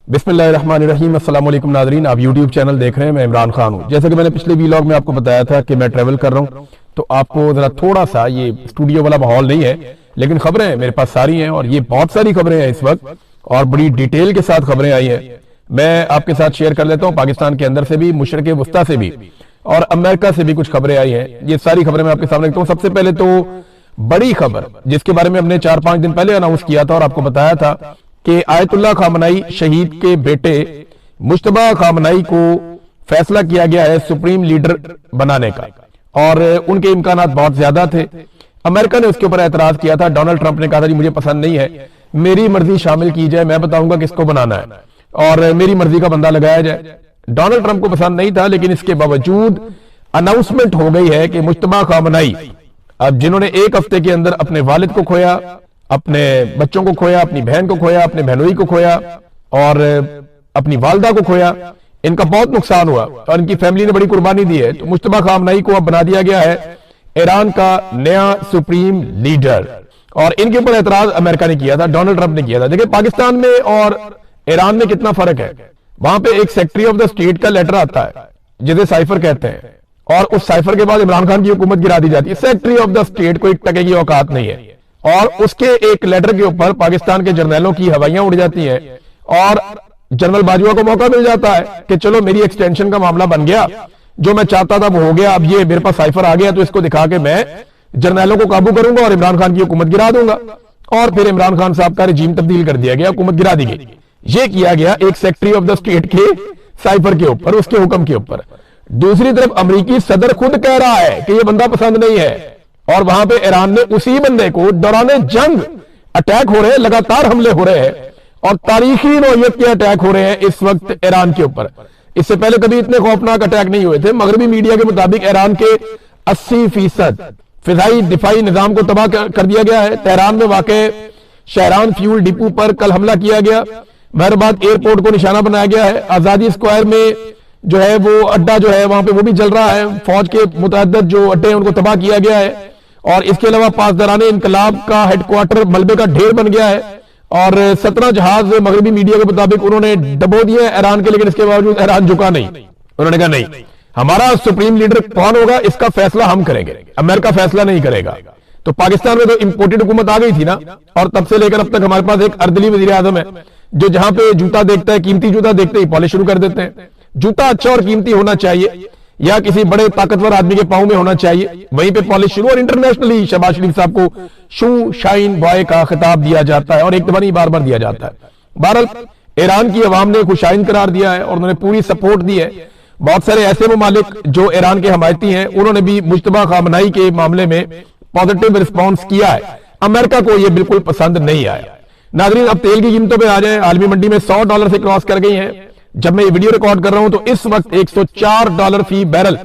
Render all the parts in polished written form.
बिस्मिल्लाहिर्रहमानिर्रहीम। अस्सलाम वालेकुम नाज़रीन, आप यूट्यूब चैनल देख रहे हैं। मैं इमरान खान हूँ। जैसे कि मैंने पिछले व्लॉग में आपको बताया था कि मैं ट्रैवल कर रहा हूँ, तो आपको ज़रा थोड़ा सा, ये स्टूडियो वाला माहौल नहीं है, लेकिन खबरें मेरे पास सारी हैं और ये बहुत सारी खबरें हैं इस वक्त और बड़ी डिटेल के साथ खबरें आई हैं। मैं आपके साथ शेयर कर लेता हूँ, पाकिस्तान के अंदर से भी, मशरिक़ वस्ता से भी और अमेरिका से भी कुछ खबरें आई हैं। ये सारी खबरें मैं आपके सामने रखता हूँ। सबसे पहले तो बड़ी खबर जिसके बारे में हमने 4-5 दिन पहले अनाउंस किया था और आपको बताया था कि आयतुल्लाह खामनाई शहीद के बेटे मुश्तबा खामनाई को फैसला किया गया है सुप्रीम लीडर बनाने का और उनके इम्कानात बहुत ज्यादा थे। अमेरिका ने उसके ऊपर एतराज किया था। डोनाल्ड ट्रंप ने कहा था जी मुझे पसंद नहीं है, मेरी मर्जी शामिल की जाए, मैं बताऊंगा किसको बनाना है और मेरी मर्जी का बंदा लगाया जाए। डोनाल्ड ट्रंप को पसंद नहीं था, लेकिन इसके बावजूद अनाउंसमेंट हो गई है कि मुश्तबा खामनाई, अब जिन्होंने एक हफ्ते के अंदर अपने वालिद को खोया, अपने बच्चों को खोया, अपनी बहन को खोया, अपने बहनोई को खोया और अपनी वालदा को खोया, इनका बहुत नुकसान हुआ और इनकी फैमिली ने बड़ी कुर्बानी दी है। तो मुश्तबा खामनाई को अब बना दिया गया है ईरान का नया सुप्रीम लीडर और इनके ऊपर एतराज अमेरिका ने किया था, डोनाल्ड ट्रंप ने किया था। देखिए पाकिस्तान में और ईरान में कितना फर्क है। वहां पे एक सेक्रेटरी ऑफ द स्टेट का लेटर आता है जिसे साइफर कहते हैं और उस साइफर के बाद इमरान खान की हुकूमत गिरा दी जाती है। सेक्रेटरी ऑफ द स्टेट को एक टके की औकात नहीं है और उसके एक लेटर के ऊपर पाकिस्तान के जर्नैलों की हवाइयां उड़ जाती हैं और जनरल बाजवा को मौका मिल जाता है कि चलो मेरी एक्सटेंशन का मामला बन गया, जो मैं चाहता था वो हो गया, अब ये मेरे पास साइफर आ गया तो इसको दिखा के मैं जर्नैलों को काबू करूंगा और इमरान खान की हुकूमत गिरा दूंगा। और फिर इमरान खान साहब का रजीम तब्दील कर दिया गया, हुकूमत गिरा दी गई। ये किया गया एक सेक्रेटरी ऑफ द स्टेट के साइफर के ऊपर, उसके हुक्म के ऊपर। दूसरी तरफ अमरीकी सदर खुद कह रहा है कि ये बंदा पसंद नहीं है और वहां पे ईरान ने उसी बंदे को दौरान जंग अटैक हो रहे हैं, लगातार हमले हो रहे हैं और तारीखी नौयत के अटैक हो रहे हैं इस वक्त ईरान के ऊपर। इससे पहले कभी इतने खौफनाक अटैक नहीं हुए थे। मगरबी मीडिया के मुताबिक ईरान के 80% फिजाई दिफाई निजाम को तबाह कर दिया गया है। तेहरान में वाक़े शहरान फ्यूल डिपो पर कल हमला किया गया, महरबाद एयरपोर्ट को निशाना बनाया गया है। आजादी स्क्वायर में जो है वो अड्डा जो है वहां पे वो भी जल रहा है। फौज के मुतअद्दिद जो अड्डे हैं उनको तबाह किया गया है और इसके अलावा पासदारान इनकलाब का हेडक्वार्टर मलबे का ढेर बन गया है और 17 जहाज मगरबी मीडिया के मुताबिक उन्होंने डबो दिए ईरान के, लेकिन इसके बावजूद ईरान झुका नहीं। उन्होंने कहा नहीं, हमारा सुप्रीम लीडर कौन होगा इसका फैसला हम करेंगे, अमेरिका फैसला नहीं करेगा। तो पाकिस्तान में तो इंपोर्टेड हुकूमत आ गई थी ना और तब से लेकर अब तक हमारे पास एक अर्दली वजीर आजम है जो जहां पे जूता देखता है, कीमती जूता देखते ही पॉलिश शुरू कर देते हैं। जूता अच्छा और कीमती होना चाहिए या किसी बड़े ताकतवर आदमी के पांव में होना चाहिए, वहीं पे पॉलिश शुरू। और इंटरनेशनली शहबाज शरीफ साहब को शू शाइन बॉय का खिताब दिया जाता है और एक दफा नहीं बार बार दिया जाता है। बहरहाल ईरान की अवाम ने खुशाइन करार दिया है और उन्होंने पूरी सपोर्ट दी है। बहुत सारे ऐसे ममालिक जो ईरान के हमायती हैं उन्होंने भी मुश्तबा खामनाई के मामले में पॉजिटिव रिस्पॉन्स किया है। अमेरिका को यह बिल्कुल पसंद नहीं आया। नाज़रीन, अब तेल की कीमतों पर आ जाए। आलमी मंडी में $100 से क्रॉस कर गई है। जब मैं ये वीडियो रिकॉर्ड कर रहा हूं तो इस वक्त $104 फी बैरल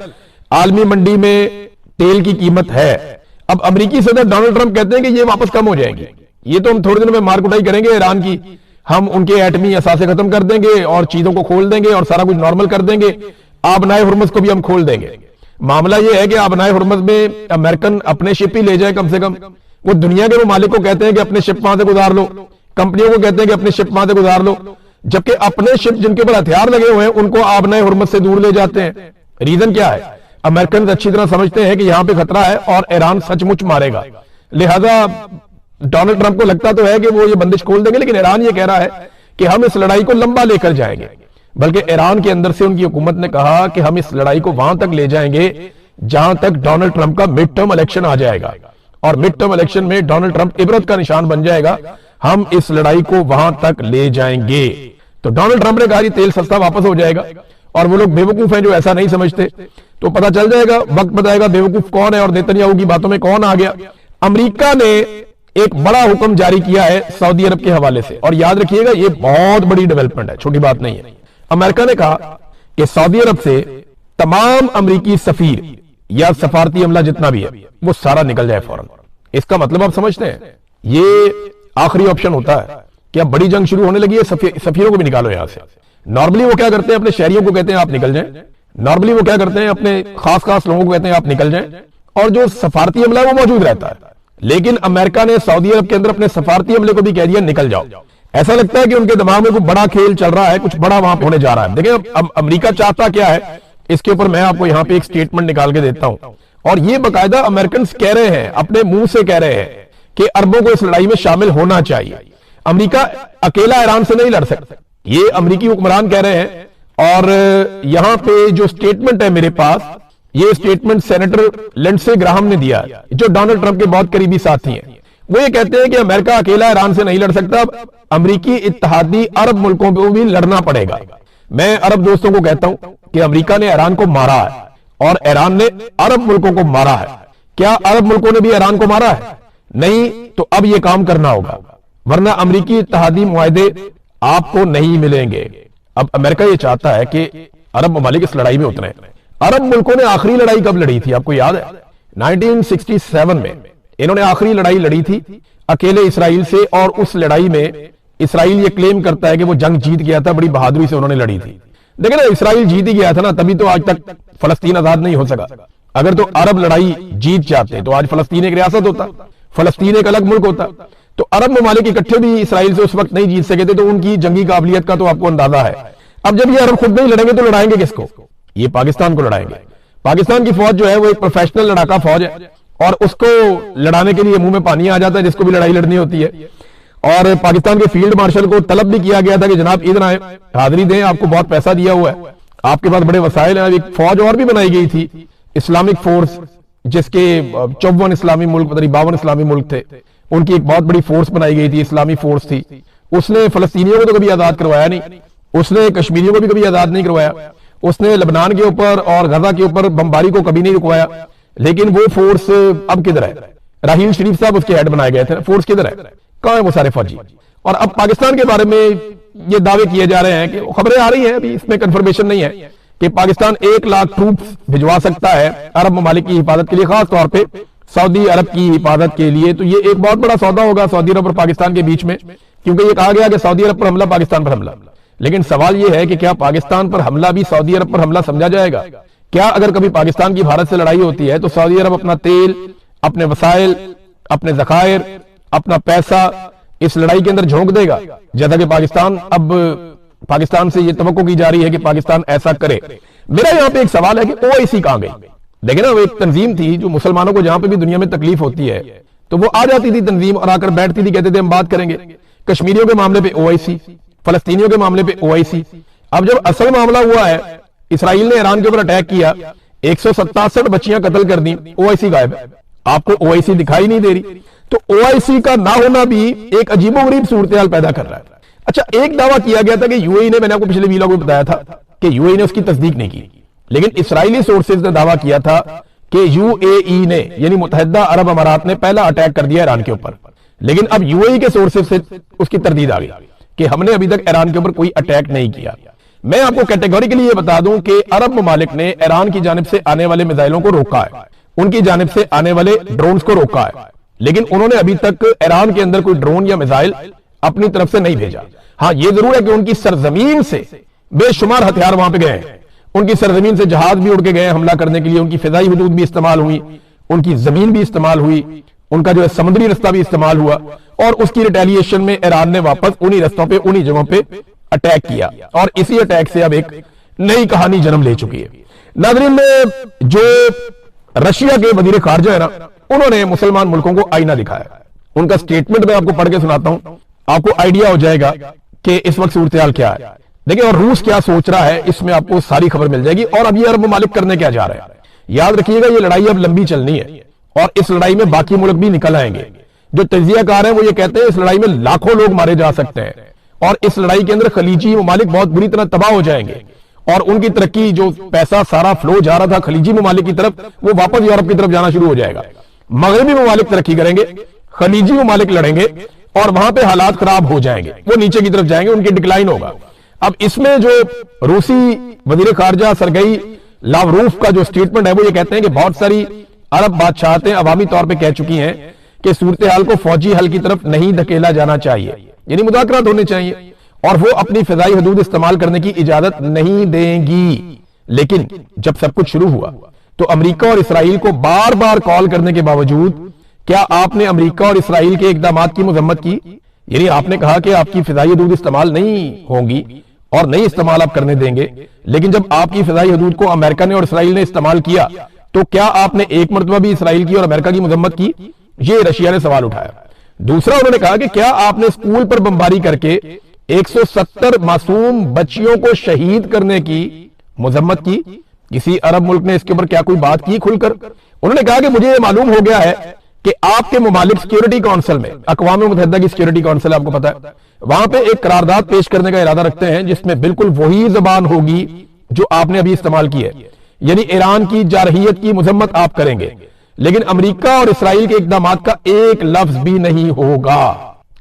आलमी मंडी में तेल की कीमत है। अब अमेरिकी सदर डोनाल्ड ट्रंप कहते हैं कि ये वापस कम हो जाएगी। ये तो हम थोड़े दिनों में मार कुटाई करेंगे ईरान की, हम उनके एटमी असासे खत्म कर देंगे और चीजों को खोल देंगे और सारा कुछ नॉर्मल कर देंगे। आबनाए हुर्मुज़ को भी हम खोल देंगे। मामला यह है कि आबनाए हुर्मुज़ में अमेरिकन अपने शिप ही ले जाए कम से कम। वो दुनिया के ममालिक को कहते हैं कि अपने शिप वहां से गुजार लो, कंपनियों को कहते हैं कि अपने शिप वहां से गुजार लो, जबकि अपने शिप जिनके ऊपर हथियार लगे हुए हैं उनको आबनाए हुर्मुज़ से दूर ले जाते हैं। रीजन क्या है? अमेरिकन अच्छी तरह समझते हैं कि यहां पे खतरा है और ईरान सचमुच मारेगा। लिहाजा डोनाल्ड ट्रंप को लगता तो है कि वो ये बंदिश खोल देंगे, लेकिन ईरान ये कह रहा है कि हम इस लड़ाई को लंबा लेकर जाएंगे। बल्कि ईरान के अंदर से उनकी हुकूमत ने कहा कि हम इस लड़ाई को वहां तक ले जाएंगे जहां तक डोनाल्ड ट्रंप का मिड टर्म इलेक्शन आ जाएगा और मिड टर्म इलेक्शन में डोनाल्ड ट्रंप इबरत का निशान बन जाएगा। हम इस लड़ाई को वहां तक ले जाएंगे। तो डोनाल्ड ट्रंप ने कहा तेल सस्ता वापस हो जाएगा और वो लोग बेवकूफ हैं जो ऐसा नहीं समझते। तो पता चल जाएगा, वक्त बताएगा बेवकूफ कौन है और नेतन्याहू की बातों में कौन आ गया। अमेरिका ने एक बड़ा हुक्म जारी किया है सऊदी अरब के हवाले से और याद रखिएगा ये बहुत बड़ी डेवलपमेंट है, छोटी बात नहीं है। अमेरिका ने कहा कि सऊदी अरब से तमाम अमेरिकी सफीर या सफारती अमला जितना भी है वो सारा निकल जाए फौरन। इसका मतलब आप समझते हैं ये आखिरी ऑप्शन होता है कि अब बड़ी जंग शुरू होने लगी है, सफीरों को भी निकालो यहां से। नॉर्मली वो क्या करते हैं, अपने शहरियों को कहते हैं आप निकल जाएं। नॉर्मली वो क्या करते हैं, अपने खास लोगों को कहते हैं आप निकल जाएं और जो सफारती अमला है वो मौजूद रहता है। लेकिन अमेरिका ने सऊदी अरब के अंदर अपने सफारती अमले को भी कह दिया निकल जाओ। ایسا لگتا ہے کہ ان کے دماغ میں کوئی بڑا کھیل چل رہا ہے, کچھ بڑا وہاں ہونے جا رہا ہے. دیکھیں اب امریکہ چاہتا کیا ہے, اس کے اوپر میں آپ کو یہاں پہ ایک سٹیٹمنٹ نکال کے دیتا ہوں, اور یہ باقاعدہ امریکنز کہہ رہے ہیں, اپنے منہ سے کہہ رہے ہیں کہ عربوں کو اس لڑائی میں شامل ہونا چاہیے. امریکہ اکیلا ایران سے نہیں لڑ سکتا, یہ امریکی حکمران کہہ رہے ہیں. اور یہاں پہ جو سٹیٹمنٹ ہے میرے پاس, یہ سٹیٹمنٹ سینیٹر لنڈسے گراہم نے دیا ہے, جو ڈونلڈ ٹرمپ کے بہت قریبی ساتھی ہیں. وہ یہ کہتے ہیں کہ امریکہ اکیلا ایران سے نہیں لڑ سکتا, امریکی اتحادی عرب ملکوں کو بھی لڑنا پڑے گا. میں عرب دوستوں کو کہتا ہوں کہ امریکہ نے ایران کو مارا ہے اور ایران نے عرب ملکوں کو مارا ہے. کیا عرب ملکوں نے بھی ایران کو مارا ہے؟ نہیں. تو اب یہ کام کرنا ہوگا, ورنہ امریکی اتحادی معاہدے آپ کو نہیں ملیں گے. اب امریکہ یہ چاہتا ہے کہ عرب ممالک اس لڑائی میں اتریں. عرب ملکوں نے آخری لڑائی کب لڑی تھی آپ کو یاد ہے؟ 1967 میں انہوں نے آخری لڑائی لڑی تھی اکیلے اسرائیل سے, اور اس لڑائی میں اسرائیل یہ کلیم کرتا ہے کہ وہ جنگ جیت گیا تھا, بڑی بہادری سے انہوں نے لڑی تھی. دیکھیں نا, اسرائیل جیت ہی گیا تھا نا, تبھی تو آج تک فلسطین آزاد نہیں ہو سکا. اگر تو عرب لڑائی جیت جاتے تو آج فلسطین ایک ریاست ہوتا, فلسطین ایک الگ ملک ہوتا. تو عرب ممالک اکٹھے بھی اسرائیل سے اس وقت نہیں جیت سکے تھے, تو ان کی جنگی قابلیت کا تو آپ کو اندازہ ہے. اب جب یہ عرب خود نہیں لڑیں گے تو لڑائیں گے کس کو؟ یہ پاکستان کو لڑائیں گے. پاکستان کی فوج جو ہے وہ ایک پروفیشنل لڑاکا فوج ہے, اور اس کو لڑانے کے لیے منہ میں پانی آ جاتا ہے جس کو بھی لڑائی لڑنی ہوتی ہے. اور پاکستان کے فیلڈ مارشل کو طلب بھی کیا گیا تھا کہ جناب ادھر آئیں, حاضری دیں, آپ کو بہت پیسہ دیا ہوا ہے, آپ کے پاس بڑے وسائل ہیں. ایک فوج اور بھی بنائی گئی تھی, اسلامک فورس, جس کے 54 اسلامی ملک, 52 اسلامی ملک تھے, ان کی ایک بہت بڑی فورس بنائی گئی تھی, اسلامی فورس تھی. اس نے فلسطینیوں کو تو کبھی آزاد کروایا نہیں, اس نے کشمیریوں کو بھی کبھی آزاد نہیں کروایا, اس نے لبنان کے اوپر اور غزہ کے اوپر بمباری کو کبھی نہیں رکوایا. لیکن وہ فورس اب کدھر ہے؟ راحیل شریف صاحب اس کے ہیڈ بنائے گئے تھے, فورس کدھر ہے؟ کہاں ہیں وہ سارے فوجی؟ اور اب پاکستان کے بارے میں یہ دعوے کیے جا رہے ہیں کہ خبریں آ رہی ہیں, ابھی اس میں کنفرمیشن نہیں ہے, کہ پاکستان 1 لاکھ ٹروپس بھجوا سکتا ہے عرب ممالک کی حفاظت کے لیے, خاص طور پہ سعودی عرب کی حفاظت کے لیے. تو یہ ایک بہت بڑا سودا ہوگا سعودی عرب اور پاکستان کے بیچ میں, کیونکہ یہ کہا گیا کہ سعودی عرب پر حملہ, پاکستان پر حملہ. لیکن سوال یہ ہے کہ کیا پاکستان پر حملہ بھی سعودی عرب پر حملہ سمجھا جائے گا؟ کیا اگر کبھی پاکستان کی بھارت سے لڑائی ہوتی ہے تو سعودی عرب اپنا تیل, اپنے وسائل, اپنے ذخائر, اپنا پیسہ اس لڑائی کے اندر جھونک دے گا؟ جیسا کہ پاکستان سے یہ توقع کی جا رہی ہے کہ پاکستان ایسا کرے. میرا یہاں پہ ایک سوال ہے کہ OIC کہاں گئی؟ دیکھیں نا, وہ ایک تنظیم تھی جو مسلمانوں کو جہاں پہ بھی دنیا میں تکلیف ہوتی ہے تو وہ آ جاتی تھی تنظیم, اور آ کر بیٹھتی تھی, کہتے تھے ہم بات کریں گے. کشمیریوں کے معاملے پہ OIC, فلسطینیوں کے معاملے پہ OIC. اب جب اصل معاملہ ہوا ہے, اسرائیل نے ایران کے اوپر اٹیک کیا, 167 بچیاں قتل کر دی, OIC غائب ہے. آپ کو OIC دکھائی نہیں دے رہی. تو OIC کا نہ ہونا بھی ایک عجیب و غریب صورتحال پیدا کر رہا ہے. اچھا, ایک دعویٰ کیا گیا تھا کہ UAE نے, میں نے آپ کو پچھلے ویلاگ میں بتایا تھا کہ UAE نے اس کی تصدیق نہیں کی, لیکن اسرائیلی سورسز نے دعویٰ کیا تھا کہ UAE نے, یعنی متحدہ عرب امارات نے پہلا اٹیک کر دیا ایران کے اوپر. لیکن اب UAE کے سورسز سے اس کی تردید آ گئی کہ ہم نے ابھی تک ایران کے اوپر کوئی اٹیک نہیں کیا. میں آپ کو کیٹیگوریکلی یہ بتا دوں کہ عرب ممالک نے ایران کی جانب سے آنے والے میزائلوں کو روکا ہے, ان کی جانب سے آنے والے ڈرونز کو روکا ہے, لیکن انہوں نے ابھی تک ایران کے اندر کوئی ڈرون یا میزائل اپنی طرف سے نہیں بھیجا. ہاں, یہ ضرور ہے کہ ان کی سرزمین سے بے شمار ہتھیار وہاں پہ گئے ہیں, ان کی سرزمین سے جہاز بھی اڑ کے گئے حملہ کرنے کے لیے, ان کی فضائی حدود بھی استعمال ہوئی, ان کی زمین بھی استعمال ہوئی, ان کا جو ہے سمندری رستہ بھی استعمال ہوا, اور اس کی ریٹیلیشن میں ایران نے واپس انہی رستوں پہ, انہی جگہوں پہ اٹیک کیا, اور اسی اٹیک سے اب ایک نئی کہانی جنم لے چکی ہے. ناظرین, جو رشیا کے وزیر خارجہ ہے نا, انہوں نے مسلمان ملکوں کو آئینہ دکھایا. ان کا سٹیٹمنٹ میں آپ کو پڑھ کے سناتا ہوں, آپ کو آئیڈیا ہو جائے گا کہ اس وقت صورتحال کیا ہے. دیکھیں, اور روس کیا سوچ رہا ہے, اس میں آپ کو ساری خبر مل جائے گی, اور اب یہ عرب ممالک کرنے کیا جا رہے ہیں. یاد رکھیے گا, یہ لڑائی اب لمبی چلنی ہے, اور اس لڑائی میں باقی ملک بھی نکل آئیں گے. جو تجزیہ کار ہیں وہ یہ کہتے ہیں اس لڑائی میں لاکھوں لوگ مارے جا سکتے ہیں, اور اس لڑائی کے اندر خلیجی ممالک بہت بری طرح تباہ ہو جائیں گے, اور ان کی ترقی, جو پیسہ سارا فلو جا رہا تھا خلیجی ممالک کی طرف, وہ واپس یورپ کی طرف جانا شروع ہو جائے گا. مغربی ممالک ترقی کریں گے, خلیجی ممالک لڑیں گے, اور وہاں پہ حالات خراب ہو جائیں گے, وہ نیچے کی طرف جائیں گے, ان کی ڈکلائن ہوگا. اب اس میں جو روسی وزیر خارجہ سرگئی لاوروف کا جو سٹیٹمنٹ ہے, وہ یہ کہتے ہیں کہ بہت ساری عرب بادشاہتیں عوامی طور پہ کہہ چکی ہیں کہ صورتحال کو فوجی حل کی طرف نہیں دھکیلا جانا چاہیے, یعنی مذاکرات ہونے چاہیے, اور وہ اپنی فضائی حدود استعمال کرنے کی اجازت نہیں دیں گی. لیکن جب سب کچھ شروع ہوا تو امریکہ اور اسرائیل کو بار بار کال کرنے کے باوجود کیا آپ نے امریکہ اور اسرائیل کے اقدامات کی مذمت کی؟ یعنی آپ نے کہا کہ آپ کی فضائی حدود استعمال نہیں ہوں گی اور نہیں استعمال آپ کرنے دیں گے، لیکن جب آپ کی فضائی حدود کو امریکہ نے اور اسرائیل نے استعمال کیا تو کیا آپ نے ایک مرتبہ بھی اسرائیل کی اور امریکہ کی مذمت کی؟ یہ رشیا نے سوال اٹھایا۔ دوسرا انہوں نے کہا کہ کیا آپ نے اسکول پر بمباری کر کے 170 معصوم بچیوں کو شہید کرنے کی مذمت کی؟ کسی عرب ملک نے اس کے اوپر کیا کوئی بات کی کھل کر؟ انہوں نے کہا کہ مجھے یہ معلوم ہو گیا ہے کہ آپ کے ممالک سیکیورٹی کونسل میں، اقوام متحدہ کی سیکیورٹی کونسل آپ کو پتا ہے، وہاں پہ ایک قرارداد پیش کرنے کا ارادہ رکھتے ہیں جس میں بالکل وہی زبان ہوگی جو آپ نے ابھی استعمال کی ہے، یعنی ایران کی جارحیت کی مذمت آپ کریں گے، لیکن امریکہ اور اسرائیل کے اقدامات کا ایک لفظ بھی نہیں ہوگا۔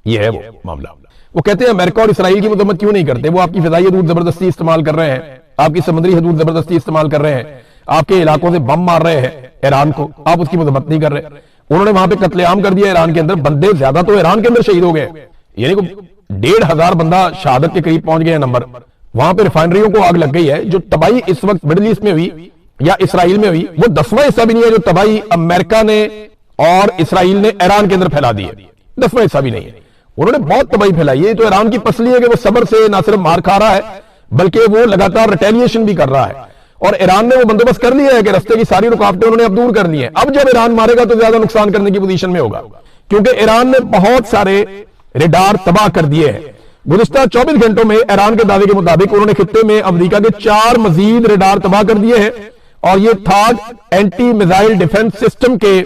یہ ہے وہ معاملہ۔ وہ کہتے ہیں امریکہ اور اسرائیل کی مذمت کیوں نہیں کرتے؟ وہ آپ کی فضائی حدود زبردستی استعمال کر رہے ہیں، آپ کی سمندری حدود زبردستی استعمال کر رہے ہیں، آپ کے علاقوں سے بم مار رہے ہیں ایران کو، آپ اس کی مذمت نہیں کر رہے۔ انہوں نے وہاں پہ قتل عام کر دیا ایران کے اندر، بندے زیادہ تو ایران کے اندر شہید ہو گئے، یعنی 1,500 بندہ شہادت کے قریب پہنچ گئے ہیں نمبر۔ وہاں پہ ریفائنریوں کو آگ لگ گئی ہے۔ جو تباہی اس وقت مڈل ایسٹ میں ہوئی یا اسرائیل میں ہوئی، وہ 10واں حصہ بھی نہیں ہے جو تباہی امریکہ نے اور اسرائیل نے ایران کے اندر پھیلا دی ہے، 10واں حصہ بھی نہیں ہے۔ انہوں نے بہت تباہی پھیلائی ہے۔ تو ایران کی پسلی ہے کہ وہ صبر سے نہ صرف مار کھا رہا ہے بلکہ وہ لگاتار ریٹیلیشن بھی کر رہا ہے، اور ایران نے وہ بندوبست کر لیا ہے کہ رستے کی ساری رکاوٹیں انہوں نے اب دور کر لی ہیں۔ اب جب ایران مارے گا تو زیادہ نقصان کرنے کی پوزیشن میں ہوگا، کیونکہ ایران نے بہت سارے ریڈار تباہ کر دیے ہیں۔ گزشتہ 24 گھنٹوں میں ایران کے دعوے کے مطابق انہوں نے خطے میں امریکہ کے 4 مزید ریڈار تباہ کر دیے ہیں، اور یہ تھاڈ اینٹی میزائل ڈیفنس سسٹم کے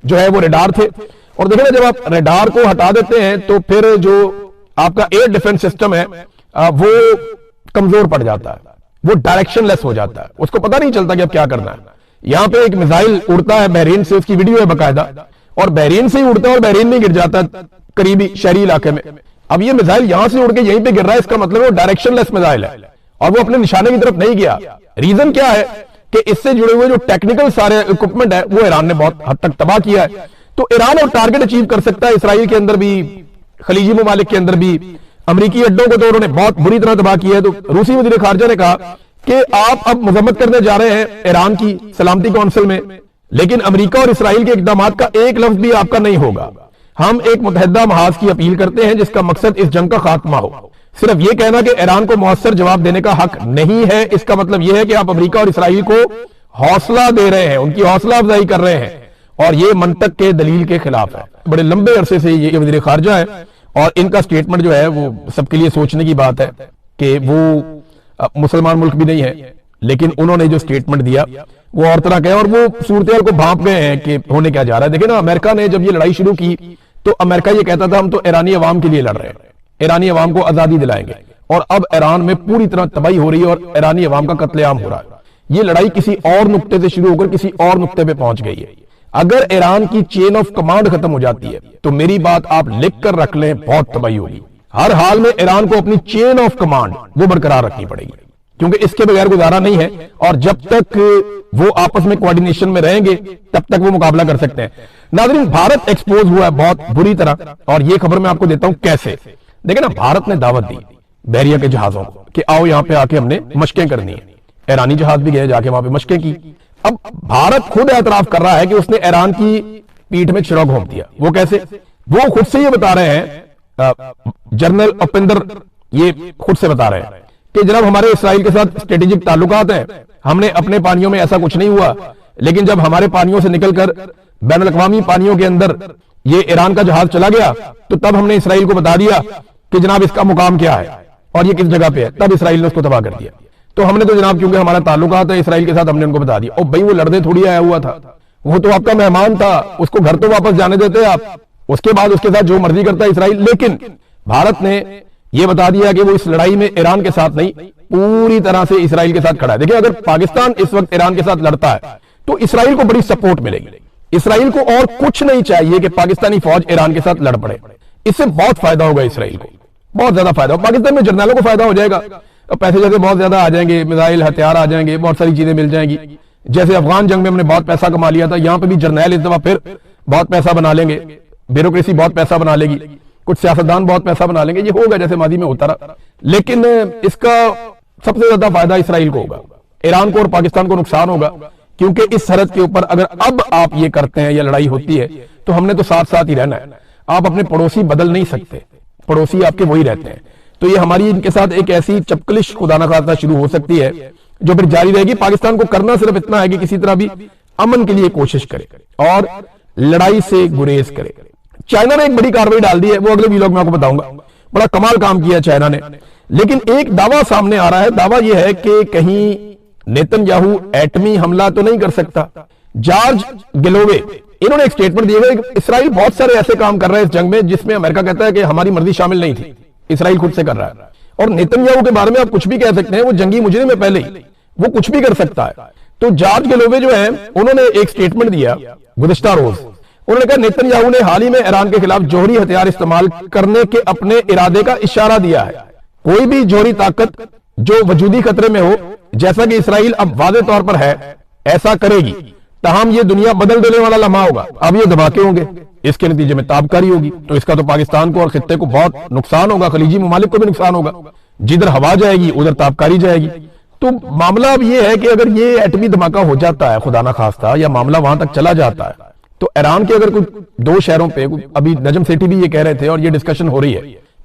جو ہے وہ ریڈار تھے۔ اور دیکھیں نا، جب آپ ریڈار کو ہٹا دیتے ہیں تو پھر جو آپ کا ایئر ڈیفنس سسٹم ہے وہ کمزور پڑ جاتا ہے، وہ ڈائریکشن لیس ہو جاتا ہے، اس کو پتہ نہیں چلتا کہ اب کیا کرنا ہے۔ یہاں پہ ایک میزائل اڑتا ہے بحرین سے، اس کی ویڈیو ہے باقاعدہ، اور بحرین سے ہی اڑتا ہے اور بحرین میں گر جاتا ہے قریبی شہری علاقے میں۔ اب یہ میزائل یہاں سے اڑ کے یہیں پہ گر رہا ہے، اس کا مطلب وہ ڈائریکشن لیس میزائل ہے اور وہ اپنے نشانے کی طرف نہیں گیا۔ ریزن کیا ہے کہ اس سے جڑے ہوئے جو ٹیکنیکل سارے اکوپمنٹ ہے وہ ایران نے بہت حد تک تباہ کیا ہے۔ تو ایران اور ٹارگٹ اچیو کر سکتا ہے، اسرائیل کے اندر بھی، خلیجی ممالک کے اندر بھی۔ امریکی اڈوں کو تو انہوں نے بہت بری طرح تباہ کیا ہے۔ تو روسی وزیر خارجہ نے کہا کہ آپ اب مذمت کرنے جا رہے ہیں ایران کی سلامتی کونسل میں، لیکن امریکہ اور اسرائیل کے اقدامات کا ایک لفظ بھی آپ کا نہیں ہوگا۔ ہم ایک متحدہ محاذ کی اپیل کرتے ہیں جس کا مقصد اس جنگ کا خاتمہ ہو۔ صرف یہ کہنا کہ ایران کو مؤثر جواب دینے کا حق نہیں ہے، اس کا مطلب یہ ہے کہ آپ امریکہ اور اسرائیل کو حوصلہ دے رہے ہیں، ان کی حوصلہ افزائی کر رہے ہیں، اور یہ منطق کے دلیل کے خلاف ہے۔ بڑے لمبے عرصے سے یہ وزیر خارجہ ہے، اور ان کا سٹیٹمنٹ جو ہے وہ سب کے لیے سوچنے کی بات ہے کہ وہ مسلمان ملک بھی نہیں ہے، لیکن انہوں نے جو سٹیٹمنٹ دیا وہ اور طرح کا ہے، اور وہ صورتحال کو بھانپ گئے ہیں کہ ہونے کیا جا رہا ہے۔ دیکھیں نا، امریکہ نے جب یہ لڑائی شروع کی تو امریکہ یہ کہتا تھا ہم تو ایرانی عوام کے لیے لڑ رہے ہیں، ایرانی عوام کو آزادی دلائیں گے، اور اب ایران میں پوری طرح تباہی ہو رہی ہے اور ایرانی عوام کا قتل عام ہو رہا ہے۔ یہ لڑائی کسی اور نقطے سے شروع ہو کر کسی اور نقطے پہ پہنچ گئی ہے۔ اگر ایران کی چین آف کمانڈ ختم ہو جاتی ہے تو میری بات آپ لکھ کر رکھ لیں، بہت تباہی ہوگی۔ ہر حال میں ایران کو اپنی چین آف کمانڈ وہ برقرار رکھنی پڑے گی، کیونکہ اس کے بغیر گزارا نہیں ہے، اور جب تک وہ آپس میں کوارڈینیشن میں رہیں گے تب تک وہ مقابلہ کر سکتے ہیں۔ ناظرین، بھارت ایکسپوز ہوا ہے بہت بری طرح، اور یہ خبر میں آپ کو دیتا ہوں کیسے۔ دیکھیں نا، بھارت نے دعوت دی بحریہ کے جہازوں کو کہ آؤ یہاں پہ آ کے ہم نے مشقیں کرنی ہے۔ ایرانی جہاز بھی گئے، جا کے وہاں پہ مشقیں کی۔ اب بھارت خود اعتراف کر رہا ہے کہ اس نے ایران کی پیٹھ میں چھڑا گھونپ دیا۔ وہ کیسے؟ وہ خود سے یہ بتا رہے ہیں، جنرل اپندر یہ خود سے بتا رہے ہیں کہ جناب ہمارے اسرائیل کے ساتھ اسٹریٹجک تعلقات ہیں، ہم نے اپنے پانیوں میں ایسا کچھ نہیں ہوا، لیکن جب ہمارے پانیوں سے نکل کر بین الاقوامی پانیوں کے اندر یہ ایران کا جہاز چلا گیا تو تب ہم نے اسرائیل کو بتا دیا کہ جناب اس کا مقام کیا ہے اور یہ کس جگہ پہ ہے، تب اسرائیل نے اس کو تباہ کر دیا۔ تو ہم نے تو جناب کیونکہ ہمارا تعلقات ہے اسرائیل کے ساتھ، ہم نے ان کو بتا دیا۔ اور بھائی وہ لڑنے تھوڑی آیا ہوا تھا، وہ تو آپ کا مہمان تھا، اس کو گھر تو واپس جانے دیتے آپ، اس کے بعد اس کے ساتھ جو مرضی کرتا ہے اسرائیل۔ لیکن بھارت نے یہ بتا دیا کہ وہ اس لڑائی میں ایران کے ساتھ نہیں، پوری طرح سے اسرائیل کے ساتھ کھڑا ہے۔ دیکھیں، اگر پاکستان اس وقت ایران کے ساتھ لڑتا ہے تو اسرائیل کو بڑی سپورٹ ملے گی۔ اسرائیل کو اور کچھ نہیں چاہیے کہ پاکستانی فوج ایران کے ساتھ لڑ پڑے، اس سے بہت فائدہ ہوگا اسرائیل کو، بہت زیادہ فائدہ ہوگا۔ پاکستان میں جرنیلوں کو فائدہ ہو جائے گا، پیسے جیسے بہت زیادہ آ جائیں گے، میزائل ہتھیار آ جائیں گے، بہت ساری چیزیں مل جائیں گی۔ جیسے افغان جنگ میں ہم نے بہت پیسہ کما لیا تھا، یہاں پہ بھی جرنیل اس دفعہ پھر بہت پیسہ بنا لیں گے، بیوروکریسی بہت پیسہ بنا لے گی، کچھ سیاستدان بہت پیسہ بنا لیں گے، یہ ہوگا جیسے ماضی میں ہوتا رہا۔ لیکن اس کا سب سے زیادہ فائدہ اسرائیل کو ہوگا، ایران کو اور پاکستان کو نقصان ہوگا، کیونکہ اس سرحد کے اوپر اگر اب آپ یہ کرتے ہیں یا لڑائی ہوتی ہے تو ہم نے تو ساتھ ساتھ ہی رہنا ہے۔ آپ اپنے پڑوسی بدل نہیں سکتے، पड़ोसी आपके वही रहते हैं। तो ये हमारी इनके साथ एक ऐसी चपकलिश खुदा न खास्ता शुरू हो सकती है जो फिर जारी रहेगी। पाकिस्तान को करना सिर्फ इतना है कि किसी तरह भी अमन के लिए कोशिश करे और लड़ाई से गुरेज करे। चाइना ने एक बड़ी कार्रवाई डाल दी है, वो अगले वीलॉग में आपको बताऊंगा। बड़ा कमाल काम किया चाइना ने, लेकिन एक दावा सामने आ रहा है। दावा यह है कि कहीं नेतन्याहू एटमी हमला तो नहीं कर सकता। जॉर्ज गेलोवे इन्होंने एक स्टेटमेंट दिया है कि इसराइल बहुत सारे ऐसे काम कर रहा है इस जंग में जिसमें अमेरिका कहता है कि हमारी मर्जी शामिल नहीं थी, इसराइल खुद से कर रहा है। और नेतन्याहू के बारे में आप कुछ भी कह सकते हैं, वो जंगी मुजरिम है पहले ही, वो कुछ भी कर सकता है। तो जॉर्ज गेलोवे जो है उन्होंने एक स्टेटमेंट दिया गुज़िश्ता रोज। उन्होंने कहा नेतन्याहू ने हाल ही में ईरान के खिलाफ जौहरी हथियार इस्तेमाल करने के अपने इरादे का इशारा दिया है। कोई भी जौहरी ताकत जो वजूदी खतरे में हो, जैसा कि इसराइल अब वादे तौर पर है, ऐसा करेगी, तमाम ये दुनिया बदल देने वाला लम्हा होगा। अब ये धमाके होंगे, इसके नतीजे में ताबकारी होगी, तो इसका तो पाकिस्तान को और खित्ते को बहुत नुकसान होगा, खलीजी ममालिक को भी नुकसान होगा। जिधर हवा जाएगी उधर ताबकारी जाएगी। तो मामला अब ये है कि अगर ये एटमी धमाका हो जाता है खुदा ना खास्ता, या मामला वहां तक चला जाता है, तो ईरान के अगर कुछ दो शहरों पे, अभी नजम सेठी भी ये कह रहे थे और ये डिस्कशन हो रही है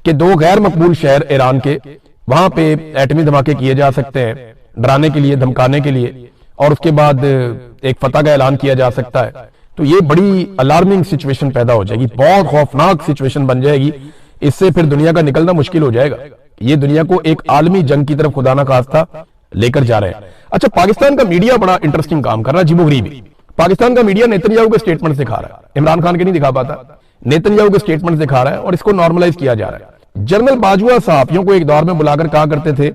कि दो गैर मकबूल शहर ईरान के, वहां पे एटमी धमाके किए जा सकते हैं डराने के लिए, धमकाने के लिए, और उसके बाद एक फतह का ऐलान किया जा सकता है। तो ये बड़ी अलार्मिंग सिचुएशन पैदा हो जाएगी, बहुत खौफनाक सिचुएशन बन जाएगी। इससे फिर दुनिया का निकलना मुश्किल हो जाएगा। ये दुनिया को एक आलमी जंग की तरफ खुदा ना खास्ता लेकर जा रहे हैं। अच्छा, पाकिस्तान का मीडिया बड़ा इंटरेस्टिंग काम कर रहा है, अजीबोगरीब। पाकिस्तान का मीडिया नेतन्याहू के स्टेटमेंट दिखा रहा है, इमरान खान के नहीं दिखा पाता, नेतन्याहू के स्टेटमेंट दिखा रहा है और इसको नॉर्मलाइज किया जा रहा है। जनरल बाजवा सहाफियों को एक दौर में बुलाकर कहा करते थे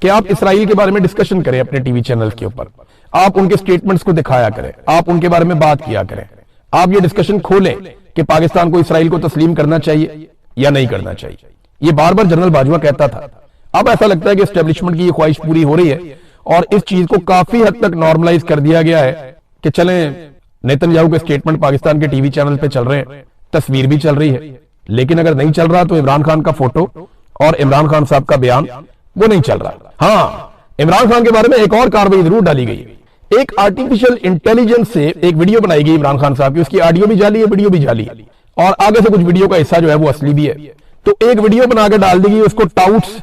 कि आप इसराइल के बारे में डिस्कशन करें अपने टीवी चैनल के ऊपर, आप उनके स्टेटमेंट्स को दिखाया करें, आप उनके बारे में बात किया करें, आप ये डिस्कशन खोलें कि पाकिस्तान को इसराइल को तस्लीम करना चाहिए या नहीं करना चाहिए। ये बार बार जनरल बाजवा कहता था। अब ऐसा लगता है कि एस्टेब्लिशमेंट की ये ख्वाहिश पूरी हो रही है और इस चीज को काफी हद तक नॉर्मलाइज कर दिया गया है कि चलें नेतन्याहू के स्टेटमेंट पाकिस्तान के टीवी चैनल पे चल रहे हैं, तस्वीर भी चल रही है, लेकिन अगर नहीं चल रहा तो इमरान खान का फोटो और इमरान खान साहब का बयान वो नहीं चल रहा। हाँ, इमरान खान के बारे में एक और कार्रवाई जरूर डाली गई। एक आर्टिफिशियल इंटेलिजेंस से एक वीडियो बनाई गई इमरान खान साहब की, उसकी ऑडियो भी जाली है, वीडियो भी जाली है, और आगे से कुछ वीडियो का हिस्सा जो है वो असली भी है। तो एक वीडियो बना के डाल दी गई, उसको टाउट्स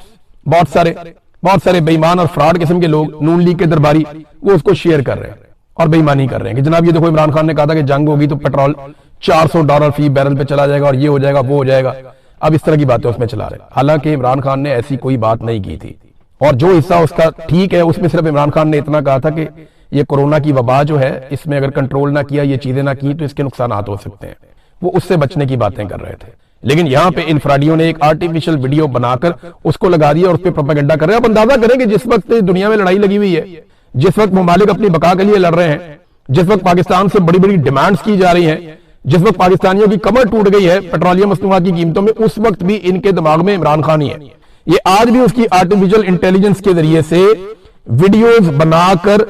बहुत सारे बेईमान और फ्रॉड किस्म के लोग, नून लीग के दरबारी, वो उसको शेयर कर रहे हैं और बेईमानी कर रहे हैं कि जनाब ये देखो इमरान खान ने कहा था कि जंग होगी तो पेट्रोल $400 फी बैरल पे चला जाएगा और ये हो जाएगा वो हो जाएगा। अब इस तरह की बातें उसमें चला रहे हैं, हालांकि इमरान खान ने ऐसी कोई बात नहीं की थी। और जो हिस्सा उसका ठीक है, उसमें सिर्फ इमरान खान ने इतना कहा था कि ये कोरोना की वबा जो है, इसमें अगर कंट्रोल ना किया, ये चीजें ना की, तो इसके नुकसान हो सकते हैं। वो उससे बचने की बातें कर रहे थे। लेकिन यहां पे इनफ्राडियों ने एक आर्टिफिशियल वीडियो बनाकर उसको लगा दिया और उस पर प्रोपेगेंडा कर रहे हैं। आप अंदाजा करें कि जिस वक्त दुनिया में लड़ाई लगी हुई है, जिस वक्त ममालिक अपनी बका के लिए लड़ रहे हैं, जिस वक्त पाकिस्तान से बड़ी बड़ी डिमांड्स की जा रही हैं, जिस वक्त पाकिस्तानियों की कमर टूट गई है पेट्रोलियम मसनूआत की कीमतों में, उस वक्त भी इनके दिमाग में इमरान खान ही है। ये आज भी उसकी आर्टिफिशियल इंटेलिजेंस के जरिए से वीडियोस बनाकर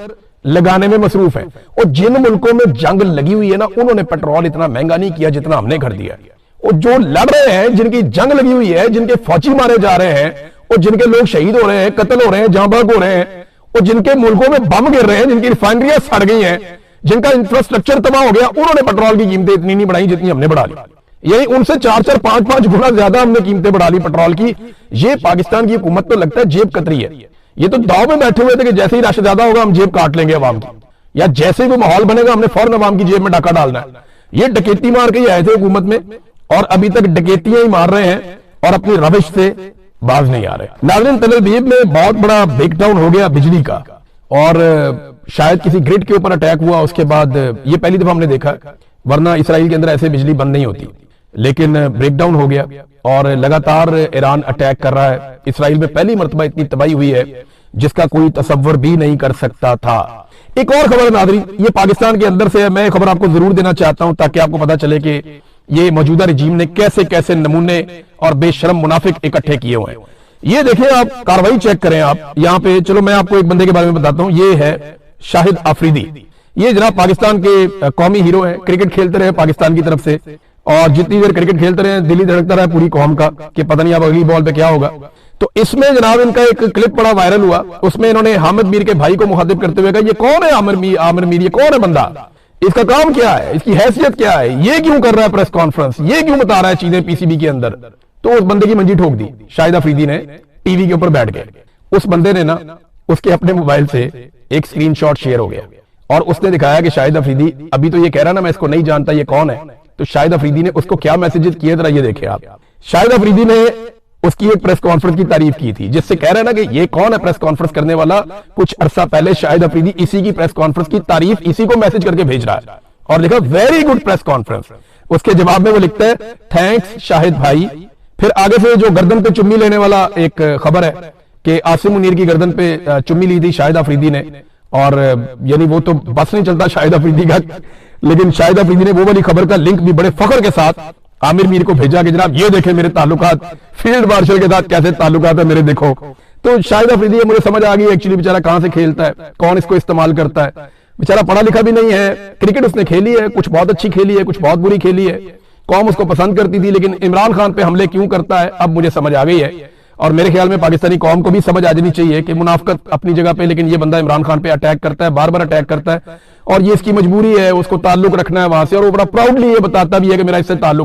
लगाने में मसरूफ है। और जिन मुल्कों में जंग लगी हुई है ना, उन्होंने पेट्रोल इतना महंगा नहीं किया जितना हमने कर दिया। और जो लड़ रहे हैं, जिनकी जंग लगी हुई है, जिनके फौजी मारे जा रहे हैं, और जिनके लोग शहीद हो रहे हैं, कत्ल हो रहे हैं, जाँ बहक हो रहे हैं, और जिनके मुल्कों में बम गिर रहे हैं, जिनकी रिफाइनरियां सड़ गई हैं, जिनका इंफ्रास्ट्रक्चर तबाह हो गया, उन्होंने पेट्रोल की कीमतें इतनी नहीं बढ़ाई जितनी हमने बढ़ा ली। यही उनसे 4-4, 5-5 गुना ज्यादा हमने कीमतें बढ़ा ली पेट्रोल की। ये पाकिस्तान की हुकूमत तो लगता है जेब कतरी है। ये तो दाव में बैठे हुए थे कि जैसे ही रश ज्यादा होगा हम जेब काट लेंगे अवाम की, या जैसे ही वो माहौल बनेगा हमने फौरन अवाम की जेब में डाका डालना है। ये डकैती मार के ही आए थे हुकूमत में, और अभी तक डकैतियां ही मार रहे हैं और अपनी रविश से बाज नहीं आ रहे। नाज़रीन, तल अवीव में बहुत बड़ा ब्रेकडाउन हो गया बिजली का, और शायद किसी ग्रिड के ऊपर अटैक हुआ। उसके बाद ये पहली दफा हमने देखा, वरना इसराइल के अंदर ऐसे बिजली बंद नहीं होती, लेकिन ब्रेकडाउन हो गया और लगातार ईरान अटैक कर रहा है। इसराइल में पहली मर्तबा इतनी तबाही हुई है जिसका कोई तसव्वुर भी नहीं कर सकता था। एक और खबर नाज़रीन, ये पाकिस्तान के अंदर से है, मैं खबर आपको जरूर देना चाहता हूं ताकि आपको पता चले कि ये मौजूदा रजीम ने कैसे कैसे नमूने और बेशरम मुनाफिक इकट्ठे किए हुए हैं। ये देखिए, आप कार्रवाई चेक करें आप यहाँ पे। चलो मैं आपको एक बंदे के बारे में बताता हूँ, ये है शाहिद आफरीदी। ये जनाब पाकिस्तान के कौमी हीरो हैं, क्रिकेट खेलते रहे पाकिस्तान की तरफ से, और जितनी देर क्रिकेट खेलते रहे दिल्ली धड़कता रहा पूरी कौम का कि पता नहीं अब अगली बॉल पे क्या होगा। तो इसमें जनाब इनका एक क्लिप बड़ा वायरल हुआ, उसमें इन्होंने हामिद मीर के भाई को मुखातिब करते हुए कहा, ये कौन है आमिर मीर, ये कौन है बंदा, इसका काम क्या है, इसकी हैसियत क्या है, ये क्यों कर रहा है प्रेस कॉन्फ्रेंस, ये क्यों बता रहा है चीजें पीसीबी के अंदर। तो उस बंदे की मंजी ठोक दी शाहिद अफरीदी ने टीवी के ऊपर बैठ के। उस बंदे ने ना उसके अपने मोबाइल से एक स्क्रीनशॉट शेयर हो गया और उसने दिखाया कि शाहिद अफरीदी अभी तो ये कह रहा ना मैं इसको नहीं जानता ये कौन है, तो शाहिद अफरीदी ने उसको क्या मैसेजेस किए जरा ये देखे आप। शाहिद अफरीदी ने उसकी एक प्रेस कॉन्फ्रेंस की तारीफ की थी जिससे कह रहे हैं ना कि ये कौन है प्रेस कॉन्फ्रेंस करने वाला। कुछ अरसा पहले शाहिद अफरीदी इसी की प्रेस कॉन्फ्रेंस की तारीफ इसी को मैसेज करके भेज रहा है और लिखा वेरी गुड प्रेस कॉन्फ्रेंस। उसके जवाब में वो लिखता है थैंक्स शाहिद भाई। फिर आगे से जो गर्दन पे चुम्मी लेने वाला एक खबर है कि आसिम मुनीर की गर्दन पे चुम्मी ली थी शाहिद अफरीदी ने, और यानी वो तो बस नहीं चलता शाहिद अफरीदी का, लेकिन शाहिद अफरीदी ने वो वाली खबर का लिंक भी बड़े फख्र के साथ आमिर मीर को भेजा कि जनाब ये देखें मेरे ताल्लुकात फील्ड मार्शल के साथ कैसे ताल्लुकात है मेरे, देखो। तो शाहिद अफरीदी मुझे समझ आ गई एक्चुअली बेचारा कहां से खेलता है, कौन इसको इस्तेमाल करता है। बेचारा पढ़ा लिखा भी नहीं है, क्रिकेट उसने खेली है, कुछ बहुत अच्छी खेली है, कुछ बहुत बुरी खेली है, कौम उसको पसंद करती थी, लेकिन इमरान खान पे हमले क्यों करता है अब मुझे समझ आ गई है। और मेरे ख्याल में पाकिस्तानी कौम को भी समझ आ जानी चाहिए कि मुनाफकत अपनी जगह पे, लेकिन ये बंदा इमरान खान पे अटैक करता है, बार बार अटैक करता है और ये इसकी मजबूरी है, उसको ताल्लुक रखना है वहां से, और वो बड़ा प्राउडली ये बताता भी है कि मेरा इससे ताल्लुक है।